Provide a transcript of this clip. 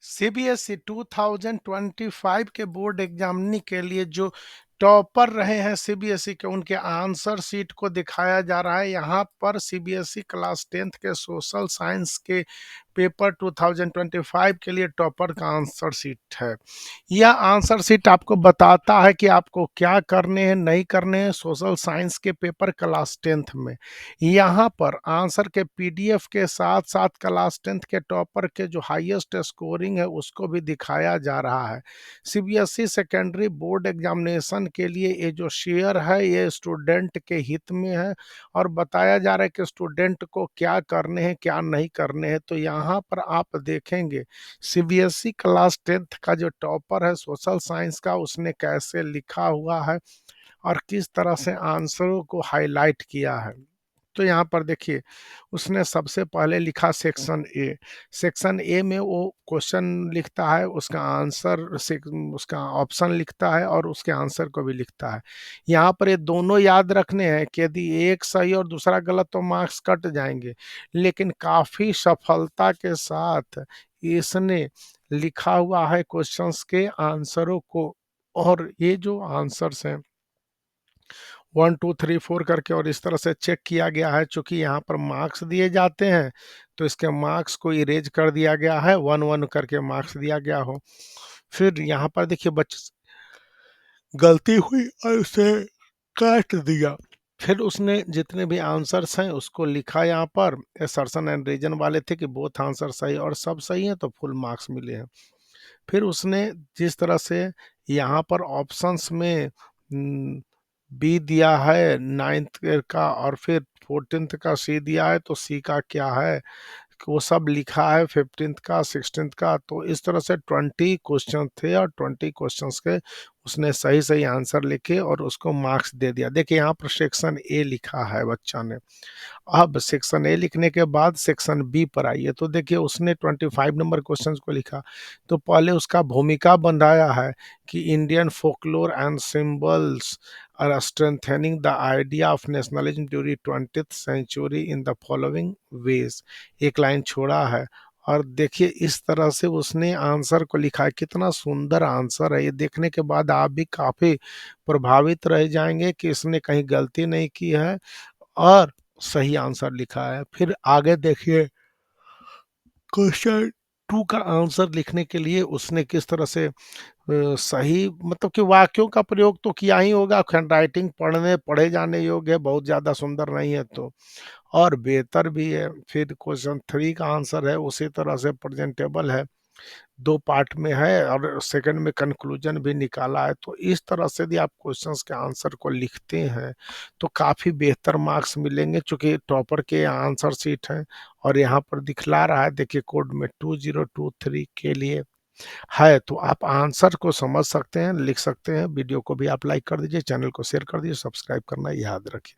CBSE 2025 के board examinee के लिए जो टॉपर रहे हैं सीबीएसई के, उनके आंसर शीट को दिखाया जा रहा है। यहाँ पर सीबीएसई क्लास 10th के सोशल साइंस के पेपर 2025 के लिए टॉपर का आंसर शीट है। यह आंसर शीट आपको बताता है कि आपको क्या करने हैं, नहीं करने हैं सोशल साइंस के पेपर क्लास 10th में। यहाँ पर आंसर के पीडीएफ के साथ साथ क्लास 10th के टॉपर के जो हाईएस्ट स्कोरिंग है उसको भी दिखाया जा रहा है। सीबीएसई सेकेंडरी बोर्ड एग्जामिनेशन के लिए ये जो शेयर है ये स्टूडेंट के हित में है, और बताया जा रहा है कि स्टूडेंट को क्या करने हैं क्या नहीं करने हैं। तो यहाँ पर आप देखेंगे सीबीएसई क्लास 10th का जो टॉपर है सोशल साइंस का, उसने कैसे लिखा हुआ है और किस तरह से आंसरों को हाईलाइट किया है। तो यहाँ पर देखिए, उसने सबसे पहले लिखा सेक्शन ए। सेक्शन ए में वो क्वेश्चन लिखता है, उसका आंसर से उसका ऑप्शन लिखता है और उसके आंसर को भी लिखता है। यहाँ पर ये दोनों याद रखने हैं कि यदि एक सही और दूसरा गलत तो मार्क्स कट जाएंगे, लेकिन काफ़ी सफलता के साथ इसने लिखा हुआ है क्वेश्चंस के आंसरों को। और ये जो आंसर्स हैं 1 2 3 4 करके और इस तरह से चेक किया गया है। चूंकि यहाँ पर मार्क्स दिए जाते हैं तो इसके मार्क्स को इरेज कर दिया गया है, 1 1 करके मार्क्स दिया गया हो। फिर यहाँ पर देखिए बच्चे गलती हुई और उसे काट दिया। फिर उसने जितने भी आंसर्स हैं उसको लिखा यहाँ पर। असर्शन एंड रीजन वाले थे कि बोथ आंसर सही और सब सही हैं तो फुल मार्क्स मिले हैं। फिर उसने जिस तरह से यहाँ पर ऑप्शंस में बी दिया है 9th का और फिर 14th का सी दिया है, तो सी का क्या है वो सब लिखा है 15th का 16th का। तो इस तरह से 20 क्वेश्चन थे और 20 क्वेश्चंस के उसने सही सही आंसर लिखे और उसको मार्क्स दे दिया। देखिए यहाँ पर सेक्शन ए लिखा है बच्चा ने। अब सेक्शन ए लिखने के बाद सेक्शन बी पर आइए तो देखिए उसने 25 नंबर क्वेश्चंस को लिखा। तो पहले उसका भूमिका बनाया है कि Indian folklore and symbols are strengthening the idea of nationalism during 20th century in the following ways. एक लाइन छोड़ा है और देखिए इस तरह से उसने आंसर को लिखा है। कितना सुंदर आंसर है, ये देखने के बाद आप भी काफी प्रभावित रह जाएंगे कि इसने कहीं गलती नहीं की है और सही आंसर लिखा है। फिर आगे देखिए क्वेश्चन 2 का आंसर लिखने के लिए उसने किस तरह से सही मतलब कि वाक्यों का प्रयोग तो किया ही होगा। हैंडराइटिंग पढ़े जाने योग्य है, बहुत ज़्यादा सुंदर नहीं है तो, और बेहतर भी है। फिर क्वेश्चन 3 का आंसर है उसी तरह से प्रेजेंटेबल है, 2 पार्ट में है और सेकंड में कंक्लूजन भी निकाला है। तो इस तरह से यदि आप क्वेश्चंस के आंसर को लिखते हैं तो काफ़ी बेहतर मार्क्स मिलेंगे। चूँकि टॉपर के आंसर शीट हैं और यहाँ पर दिखला रहा है देखिए कोड में 2023 के लिए है। तो आप आंसर को समझ सकते हैं, लिख सकते हैं। वीडियो को भी आप लाइक कर दीजिए, चैनल को शेयर कर दीजिए, सब्सक्राइब करना याद रखिए।